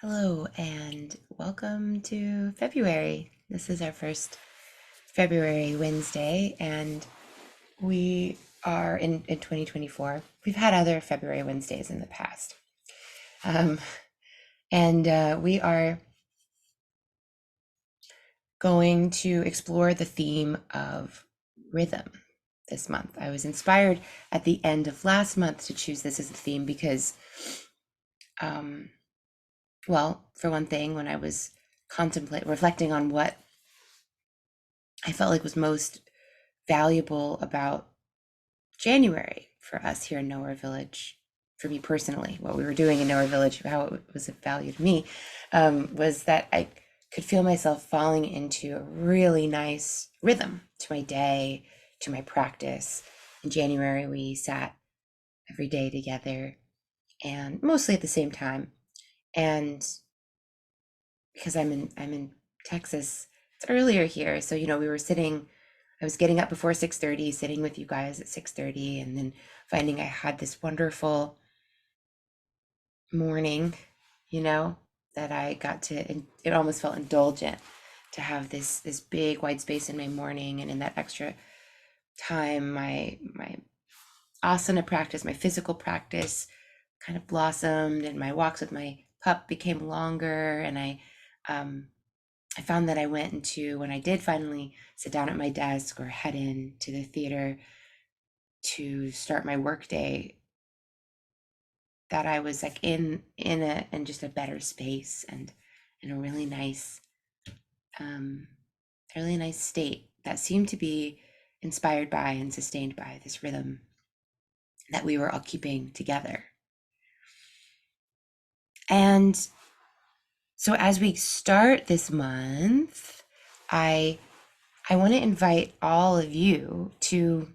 Hello and welcome to February. This is our first February Wednesday, and we are in 2024. We've had other February Wednesdays in the past. Um, and we are going to explore the theme of rhythm this month. I was inspired at the end of last month to choose this as a theme because, um, well, for one thing, when I was reflecting on what I felt like was most valuable about January for us here in Nowhere Village, for me personally, what we were doing in Nowhere Village, how it was of value to me, was that I could feel myself falling into a really nice rhythm to my day, to my practice. In January, we sat every day together and mostly at the same time. And because I'm in Texas, it's earlier here. So, we were sitting, I was getting up before 6:30, sitting with you guys at 6:30, and then finding I had this wonderful morning, you know, that I got to, and it almost felt indulgent to have this big wide space in my morning, and in that extra time, my asana practice, my physical practice kind of blossomed, and my walks with my pup became longer, and um I found that I went into, when I did finally sit down at my desk or head in to the theater to start my workday, that I was like in just a better space and in a um really nice state that seemed to be inspired by and sustained by this rhythm that we were all keeping together. And so as we start this month, I I want to invite all of you to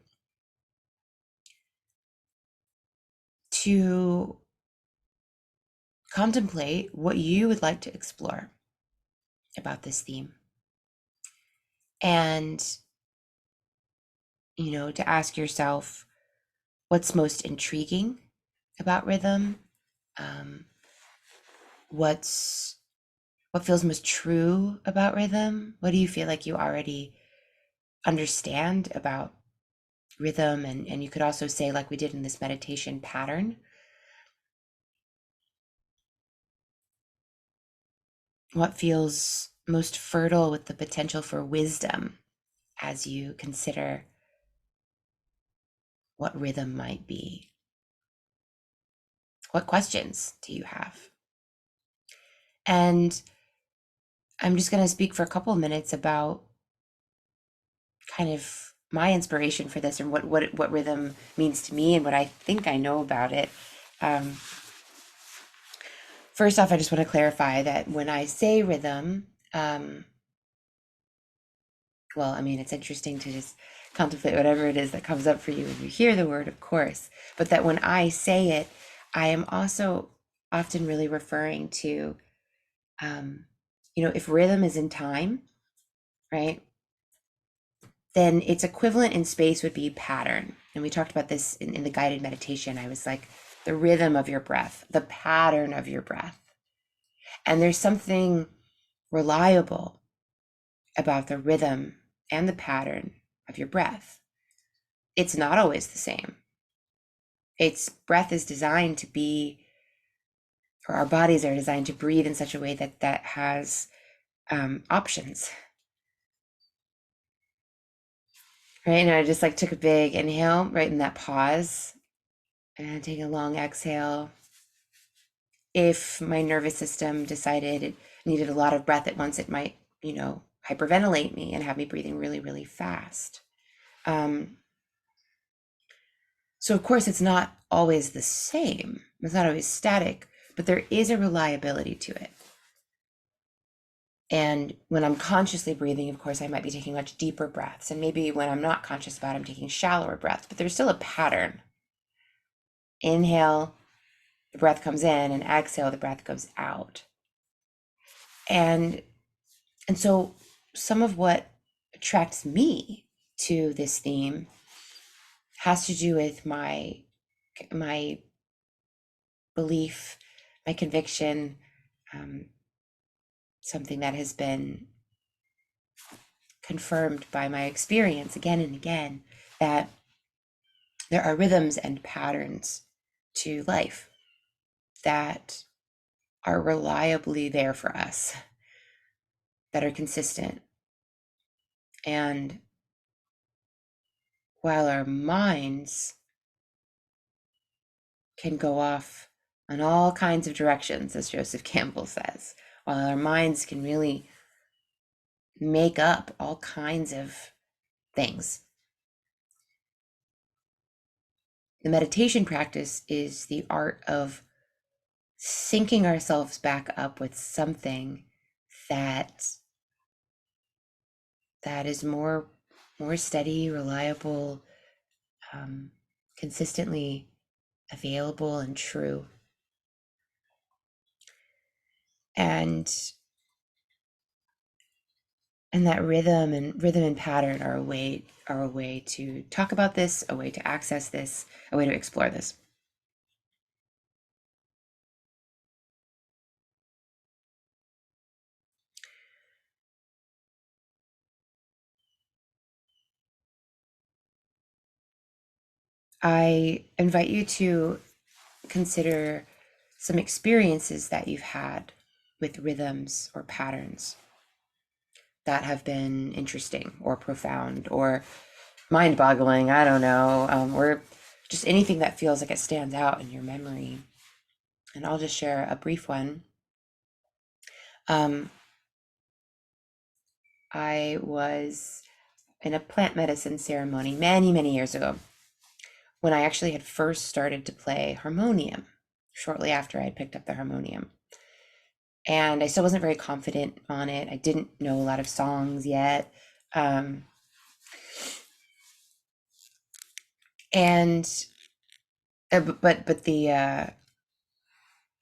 contemplate what you would like to explore about this theme. And, to ask yourself what's most intriguing about rhythm, um, what's what feels most true about rhythm, what do you feel like you already understand about rhythm, and you could also say, like we did in this meditation pattern, what feels most fertile with the potential for wisdom as you consider what rhythm might be. What questions do you have? And I'm just going to speak for a couple of minutes about kind of my inspiration for this and what rhythm means to me and what I think I know about it. Um, First off, I just want to clarify that when I say rhythm, well, I mean, it's interesting to just contemplate whatever it is that comes up for you when you hear the word, of course, but that when I say it, I am also often really referring to, um, if rhythm is in time, right? Then its equivalent in space would be pattern. And we talked about this in the guided meditation. I was like, the rhythm of your breath, the pattern of your breath. And there's something reliable about the rhythm and the pattern of your breath. It's not always the same. Its breath is designed to be, or our bodies are designed to breathe in such a way that has options. Right. And I just like took a big inhale right in that pause and take a long exhale. If my nervous system decided it needed a lot of breath at once, it might, hyperventilate me and have me breathing really, really fast. Um, so, of course, it's not always the same, it's not always static, but there is a reliability to it. And when I'm consciously breathing, of course, I might be taking much deeper breaths. And maybe when I'm not conscious about it, I'm taking shallower breaths, but there's still a pattern. Inhale, the breath comes in, and exhale, the breath goes out. And so some of what attracts me to this theme has to do with my belief, my conviction, something that has been confirmed by my experience again and again, that there are rhythms and patterns to life that are reliably there for us, that are consistent. And while our minds can go off in all kinds of directions, as Joseph Campbell says, while our minds can really make up all kinds of things, the meditation practice is the art of syncing ourselves back up with something that is more steady, reliable, consistently available and true. And that rhythm and pattern are a way to talk about this, a way to access this, a way to explore this. I invite you to consider some experiences that you've had with rhythms or patterns that have been interesting or profound or mind-boggling, I don't know, or just anything that feels like it stands out in your memory. And I'll just share a brief one. I was in a plant medicine ceremony many, many years ago when I actually had first started to play harmonium, shortly after I had picked up the harmonium. And I still wasn't very confident on it. I didn't know a lot of songs yet. Um, and but the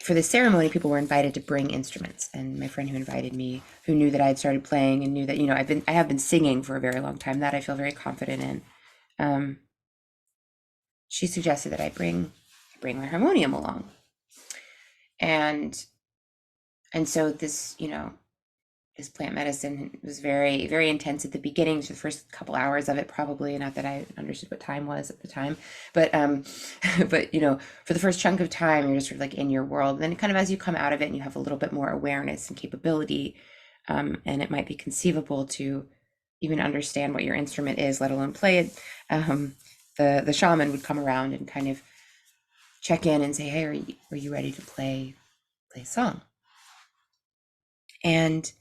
for the ceremony, people were invited to bring instruments, and my friend who invited me, who knew that I had started playing and knew that I have been singing for a very long time, that I feel very confident in. She suggested that I bring my harmonium along, and so this plant medicine was very, very intense at the beginning, so the first couple hours of it, probably, not that I understood what time was at the time, but but for the first chunk of time, you're just sort of like in your world. And then kind of as you come out of it and you have a little bit more awareness and capability, and it might be conceivable to even understand what your instrument is, let alone play it. The shaman would come around and kind of check in and say, "Hey, are you ready to play a song?" And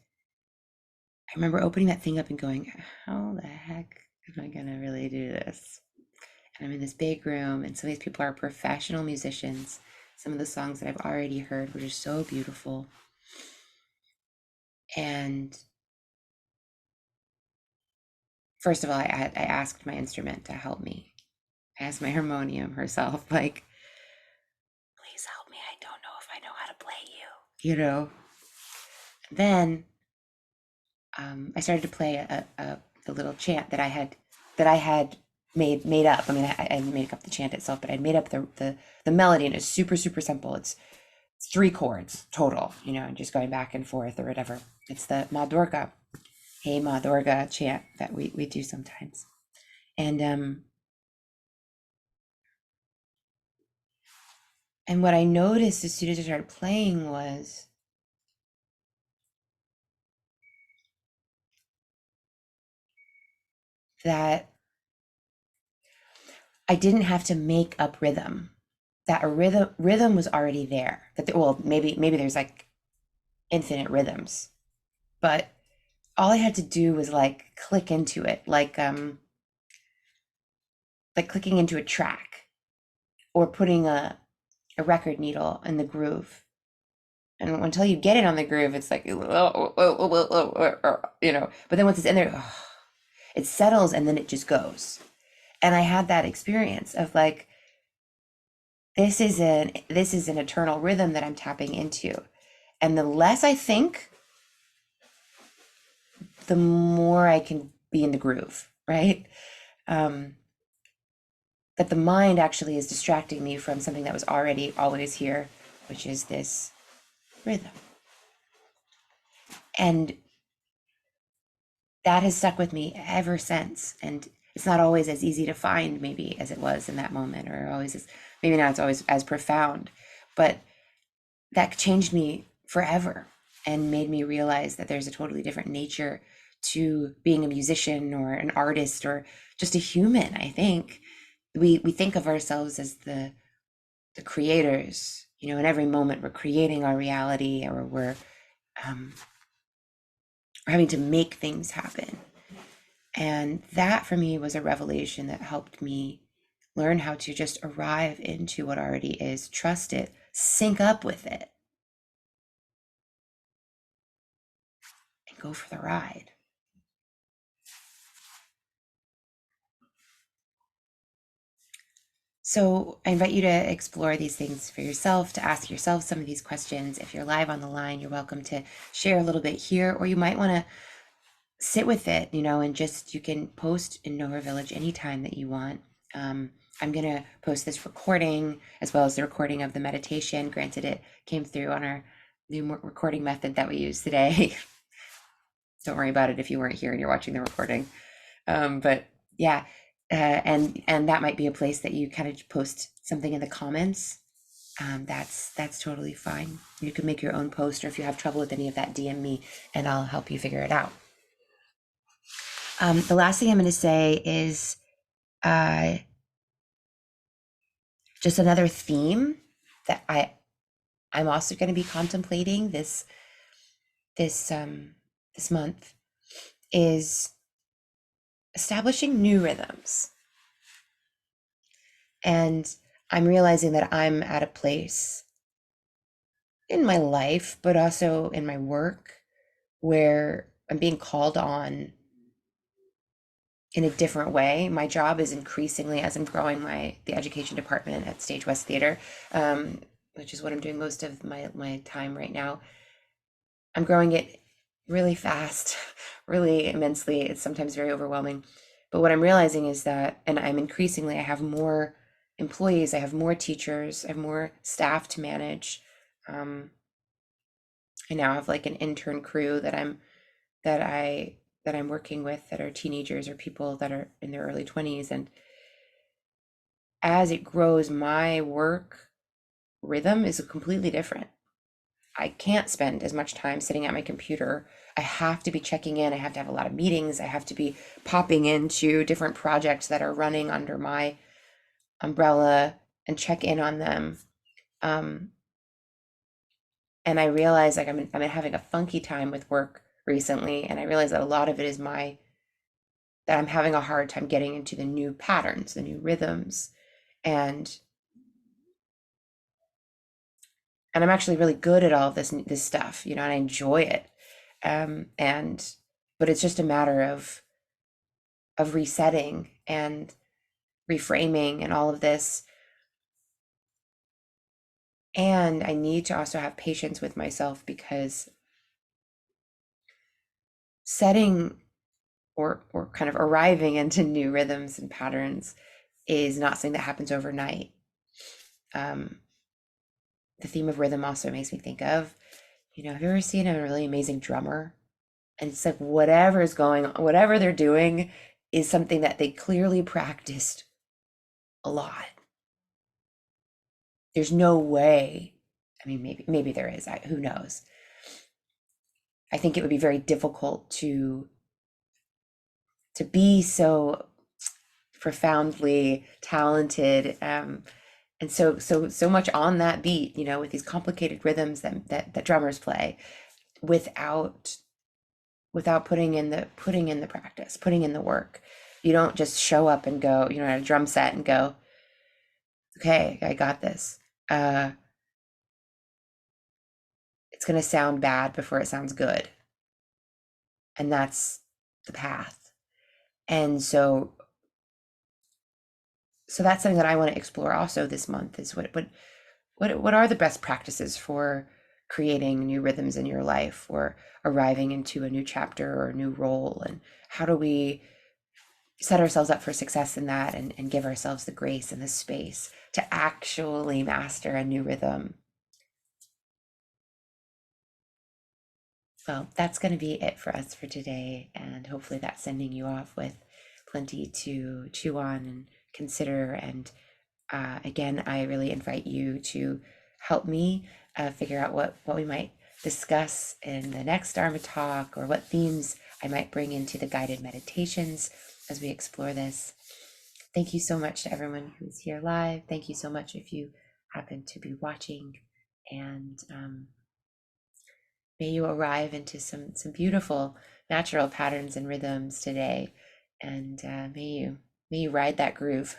I remember opening that thing up and going, how the heck am I gonna really do this? And I'm in this big room, and some of these people are professional musicians. Some of the songs that I've already heard were just so beautiful. And first of all, I asked my instrument to help me. I asked my harmonium herself, like, please help me. I don't know if I know how to play you. Then I started to play a little chant that I had made up. I mean, I didn't make up the chant itself, but I made up the melody, and it's super, super simple. It's 3 chords total, and just going back and forth or whatever. It's the Ma Durga, Hey Ma Durga chant that we do sometimes. And what I noticed as soon as I started playing was that I didn't have to make up rhythm. That a rhythm was already there. Well, maybe there's like infinite rhythms, but all I had to do was like click into it, like clicking into a track or putting a record needle in the groove. And until you get it on the groove, it's like, but then once it's in there, it settles and then it just goes. And I had that experience of like, this is an eternal rhythm that I'm tapping into. And the less I think, the more I can be in the groove, right? That the mind actually is distracting me from something that was already always here, which is this rhythm. And that has stuck with me ever since. And it's not always as easy to find, maybe, as it was in that moment, or always as, maybe not, it's always as profound, but that changed me forever and made me realize that there's a totally different nature to being a musician or an artist or just a human. I think we think of ourselves as the creators, in every moment we're creating our reality, or um, we're having to make things happen. And that for me was a revelation that helped me learn how to just arrive into what already is, trust it, sync up with it, and go for the ride. So I invite you to explore these things for yourself, to ask yourself some of these questions. If you're live on the line, you're welcome to share a little bit here, or you might want to sit with it, and just, you can post in Know Her Village anytime that you want. I'm going to post this recording as well as the recording of the meditation. Granted, it came through on our new recording method that we use today. Don't worry about it if you weren't here and you're watching the recording. But yeah, and that might be a place that you kind of post something in the comments. That's totally fine. You can make your own post, or if you have trouble with any of that, DM me and I'll help you figure it out. The last thing I'm going to say is just another theme that I'm also going to be contemplating this month is establishing new rhythms. And I'm realizing that I'm at a place in my life, but also in my work, where I'm being called on in a different way. My job is increasingly, as I'm growing the education department at Stage West Theater, which is what I'm doing most of my time right now. I'm growing it really fast, really immensely. It's sometimes very overwhelming. But what I'm realizing is that, and I have more employees, I have more teachers, I have more staff to manage. I now have like an intern crew that I that I'm working with, that are teenagers or people that are in their early 20s. And as it grows, my work rhythm is completely different. I can't spend as much time sitting at my computer. I have to be checking in. I have to have a lot of meetings. I have to be popping into different projects that are running under my umbrella and check in on them. And I realize, like, I'm having a funky time with work recently, and I realize that a lot of it is that I'm having a hard time getting into the new patterns, the new rhythms, and I'm actually really good at all of this stuff, and I enjoy it. And but it's just a matter of resetting and reframing and all of this. And I need to also have patience with myself, because setting or kind of arriving into new rhythms and patterns is not something that happens overnight. The theme of rhythm also makes me think of, have you ever seen a really amazing drummer? And it's like whatever they're doing is something that they clearly practiced a lot. There's no way. I mean, maybe there is. Who knows? I think it would be very difficult to be so profoundly talented, and so much on that beat, with these complicated rhythms that drummers play, without putting in the practice, putting in the work. You don't just show up and go, at a drum set and go, okay, I got this. It's going to sound bad before it sounds good. And that's the path. And so that's something that I want to explore also this month, is what are the best practices for creating new rhythms in your life, or arriving into a new chapter or a new role, and how do we set ourselves up for success in that, and give ourselves the grace and the space to actually master a new rhythm. Well, that's going to be it for us for today. And hopefully that's sending you off with plenty to chew on and consider. And again, I really invite you to help me figure out what we might discuss in the next Dharma talk, or what themes I might bring into the guided meditations as we explore this. Thank you so much to everyone who's here live. Thank you so much if you happen to be watching. And may you arrive into some beautiful natural patterns and rhythms today. And may you ride that groove.